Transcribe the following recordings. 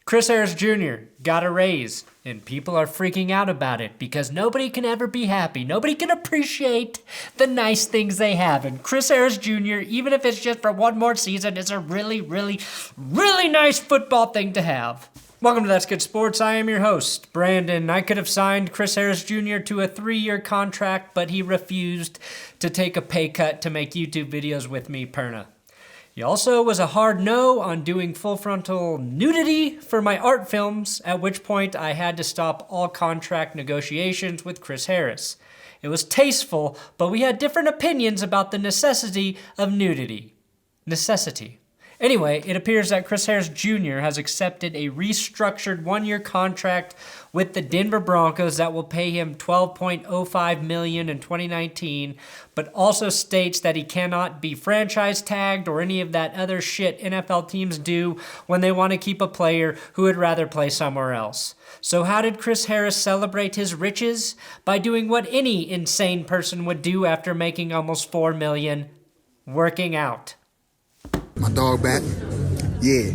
Chris Harris Jr. got a raise, and people are freaking out about it because nobody can ever be happy. Nobody can appreciate the nice things they have. And Chris Harris Jr., even if it's just for one more season, is a really, really, really nice football thing to have. Welcome to That's Good Sports. I am your host, Brandon. I could have signed Chris Harris Jr. to a 3-year contract, but he refused to take a pay cut to make YouTube videos with me, Perna. He also was a hard no on doing full frontal nudity for my art films, at which point I had to stop all contract negotiations with Chris Harris. It was tasteful, but we had different opinions about the necessity of nudity. Anyway, it appears that Chris Harris Jr. has accepted a restructured 1-year contract with the Denver Broncos that will pay him $12.05 million in 2019, but also states that he cannot be franchise tagged or any of that other shit NFL teams do when they want to keep a player who would rather play somewhere else. So how did Chris Harris celebrate his riches? By doing what any insane person would do after making almost $4 million, working out. My dog back? Yeah.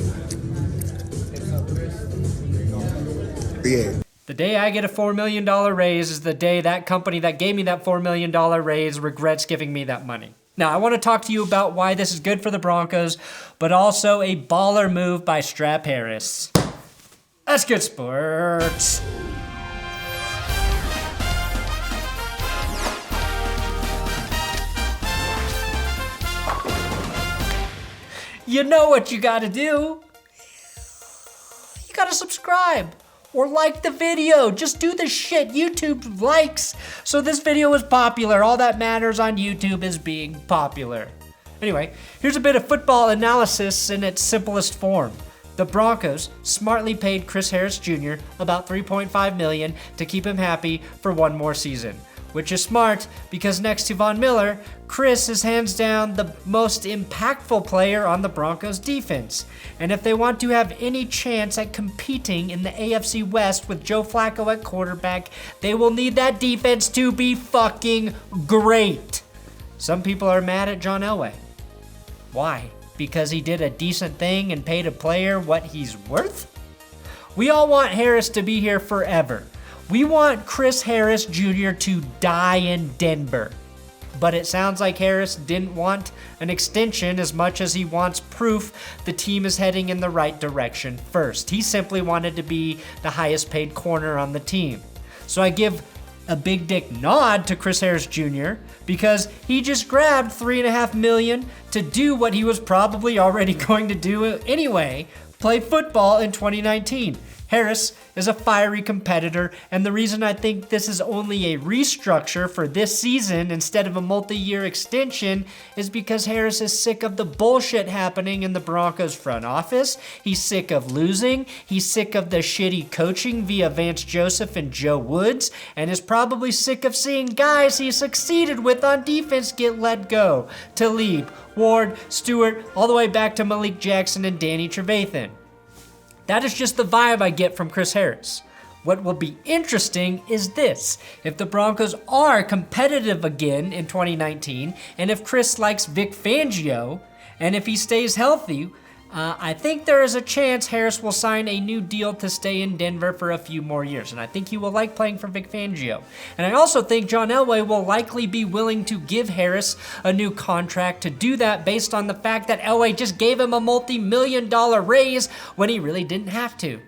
The day I get a $4 million raise is the day that company that gave me that $4 million raise regrets giving me that money. Now, I want to talk to you about why this is good for the Broncos, but also a baller move by Strap Harris. That's good sports. You know what you gotta do. You gotta subscribe or like the video. Just do the shit YouTube likes. So this video is popular. All that matters on YouTube is being popular. Anyway, here's a bit of football analysis in its simplest form. The Broncos smartly paid Chris Harris Jr. about $3.5 million to keep him happy for one more season. Which is smart because next to Von Miller, Chris is hands down the most impactful player on the Broncos defense. And if they want to have any chance at competing in the AFC West with Joe Flacco at quarterback, they will need that defense to be fucking great. Some people are mad at John Elway. Why? Because he did a decent thing and paid a player what he's worth? We all want Harris to be here forever. We want Chris Harris Jr. to die in Denver. But it sounds like Harris didn't want an extension as much as he wants proof the team is heading in the right direction first. He simply wanted to be the highest paid corner on the team. So I give a big dick nod to Chris Harris Jr. because he just grabbed $3.5 million to do what he was probably already going to do anyway, play football in 2019. Harris is a fiery competitor, and the reason I think this is only a restructure for this season instead of a multi-year extension is because Harris is sick of the bullshit happening in the Broncos front office. He's sick of losing. He's sick of the shitty coaching via Vance Joseph and Joe Woods, and is probably sick of seeing guys he succeeded with on defense get let go. Talib, Ward, Stewart, all the way back to Malik Jackson and Danny Trevathan. That is just the vibe I get from Chris Harris. What will be interesting is this. If the Broncos are competitive again in 2019, and if Chris likes Vic Fangio, and if he stays healthy, I think there is a chance Harris will sign a new deal to stay in Denver for a few more years, and I think he will like playing for Vic Fangio. And I also think John Elway will likely be willing to give Harris a new contract to do that based on the fact that Elway just gave him a multi-million-dollar raise when he really didn't have to.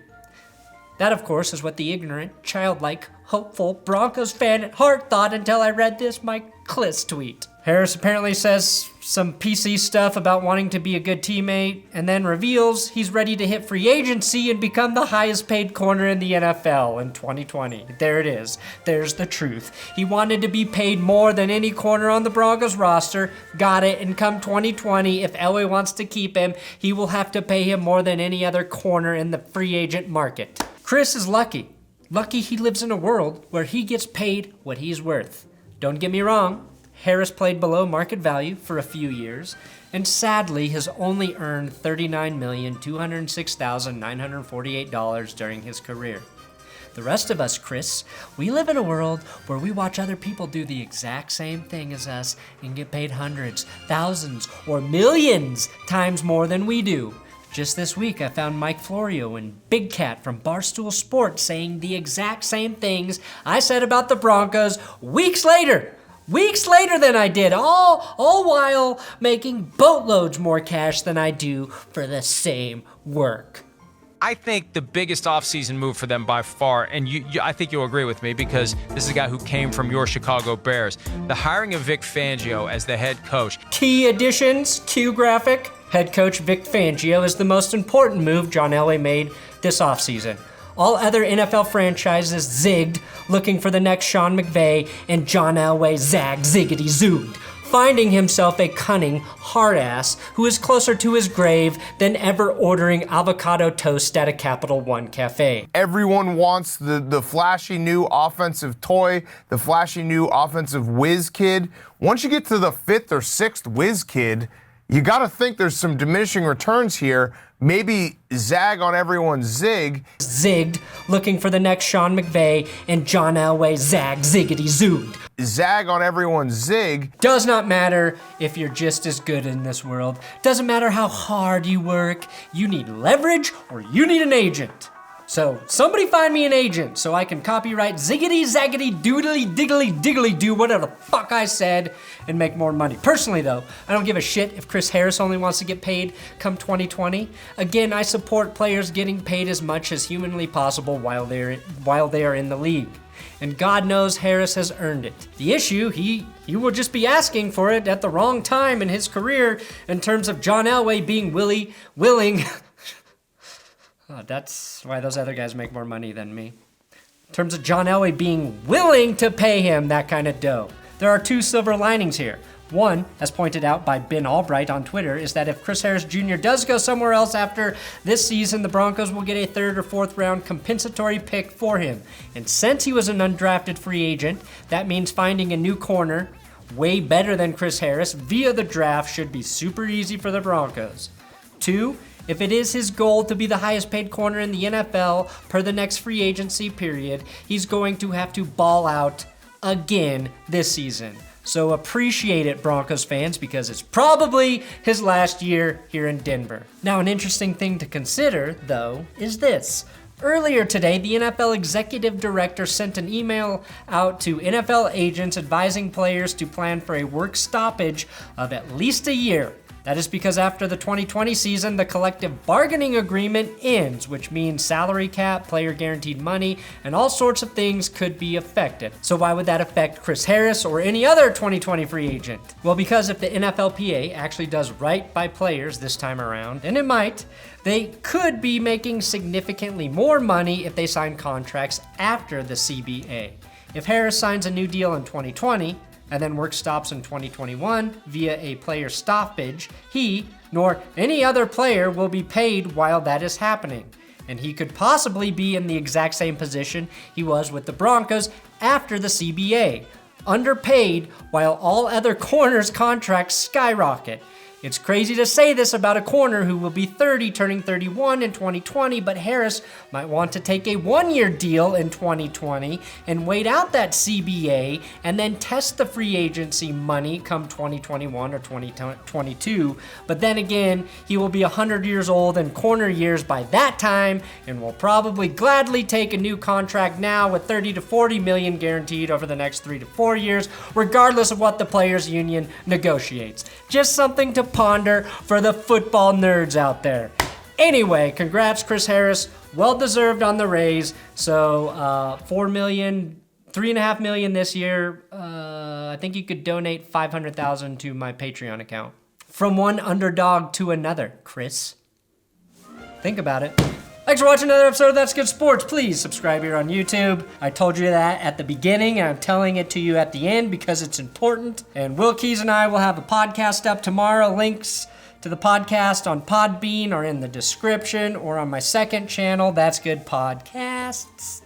That, of course, is what the ignorant, childlike, hopeful Broncos fan at heart thought until I read this Mike Kliss tweet. Harris apparently says some PC stuff about wanting to be a good teammate and then reveals he's ready to hit free agency and become the highest paid corner in the NFL in 2020. There it is. There's the truth. He wanted to be paid more than any corner on the Broncos roster. Got it. And come 2020, if Elway wants to keep him, he will have to pay him more than any other corner in the free agent market. Chris is lucky. Lucky he lives in a world where he gets paid what he's worth. Don't get me wrong. Harris played below market value for a few years, and sadly has only earned $39,206,948 during his career. The rest of us, Chris, we live in a world where we watch other people do the exact same thing as us and get paid hundreds, thousands, or millions times more than we do. Just this week, I found Mike Florio and Big Cat from Barstool Sports saying the exact same things I said about the Broncos weeks later than I did, all while making boatloads more cash than I do for the same work. I think the biggest offseason move for them by far, and I think you'll agree with me because this is a guy who came from your Chicago Bears, the hiring of Vic Fangio as the head coach. Key additions, Q graphic. Head coach Vic Fangio is the most important move John Elway made this offseason. All other NFL franchises zigged, looking for the next Sean McVay, and John Elway zagged ziggity zooged, finding himself a cunning hard ass who is closer to his grave than ever ordering avocado toast at a Capital One cafe. Everyone wants the flashy new offensive toy, the flashy new offensive whiz kid. Once you get to the 5th or 6th whiz kid, you got to think there's some diminishing returns here. Maybe zag on everyone's zig. Zigged, looking for the next Sean McVay, and John Elway zagged ziggity zooged. Zag on everyone's zig. Does not matter if you're just as good in this world. Doesn't matter how hard you work. You need leverage or you need an agent. So somebody find me an agent so I can copyright ziggity zaggity doodly diggly diggly do whatever the fuck I said and make more money. Personally though, I don't give a shit if Chris Harris only wants to get paid come 2020. Again, I support players getting paid as much as humanly possible while they are in the league. And God knows Harris has earned it. The issue, he will just be asking for it at the wrong time in his career in terms of John Elway being willing. Oh, that's why those other guys make more money than me. In terms of John Elway being willing to pay him that kind of dough. There are 2 silver linings here. One, as pointed out by Ben Albright on Twitter, is that if Chris Harris Jr. does go somewhere else after this season, the Broncos will get a 3rd or 4th round compensatory pick for him. And since he was an undrafted free agent, that means finding a new corner way better than Chris Harris via the draft should be super easy for the Broncos. 2, if it is his goal to be the highest paid corner in the NFL per the next free agency period, he's going to have to ball out again this season. So appreciate it, Broncos fans, because it's probably his last year here in Denver. Now, an interesting thing to consider, though, is this. Earlier today, the NFL executive director sent an email out to NFL agents advising players to plan for a work stoppage of at least a year. That is because after the 2020 season, the collective bargaining agreement ends, which means salary cap, player guaranteed money, and all sorts of things could be affected. So why would that affect Chris Harris or any other 2020 free agent? Well, because if the NFLPA actually does right by players this time around, and it might, they could be making significantly more money if they sign contracts after the CBA. If Harris signs a new deal in 2020, and then work stops in 2021 via a player stoppage, he, nor any other player, will be paid while that is happening. And he could possibly be in the exact same position he was with the Broncos after the CBA, underpaid while all other corners' contracts skyrocket. It's crazy to say this about a corner who will be 30, turning 31 in 2020, but Harris might want to take a 1-year deal in 2020 and wait out that CBA and then test the free agency money come 2021 or 2022. But then again, he will be 100 years old in corner years by that time and will probably gladly take a new contract now with 30 to 40 million guaranteed over the next 3 to 4 years, regardless of what the players' union negotiates. Just something to ponder for the football nerds out there. Anyway, congrats, Chris Harris. Well deserved on the raise. So $4 million, $3.5 million this year. I think you could donate $500,000 to my Patreon account. From one underdog to another, Chris. Think about it. Thanks for watching another episode of That's Good Sports. Please subscribe here on YouTube. I told you that at the beginning, and I'm telling it to you at the end because it's important. And Will Keys and I will have a podcast up tomorrow. Links to the podcast on Podbean or in the description or on my second channel, That's Good Podcasts.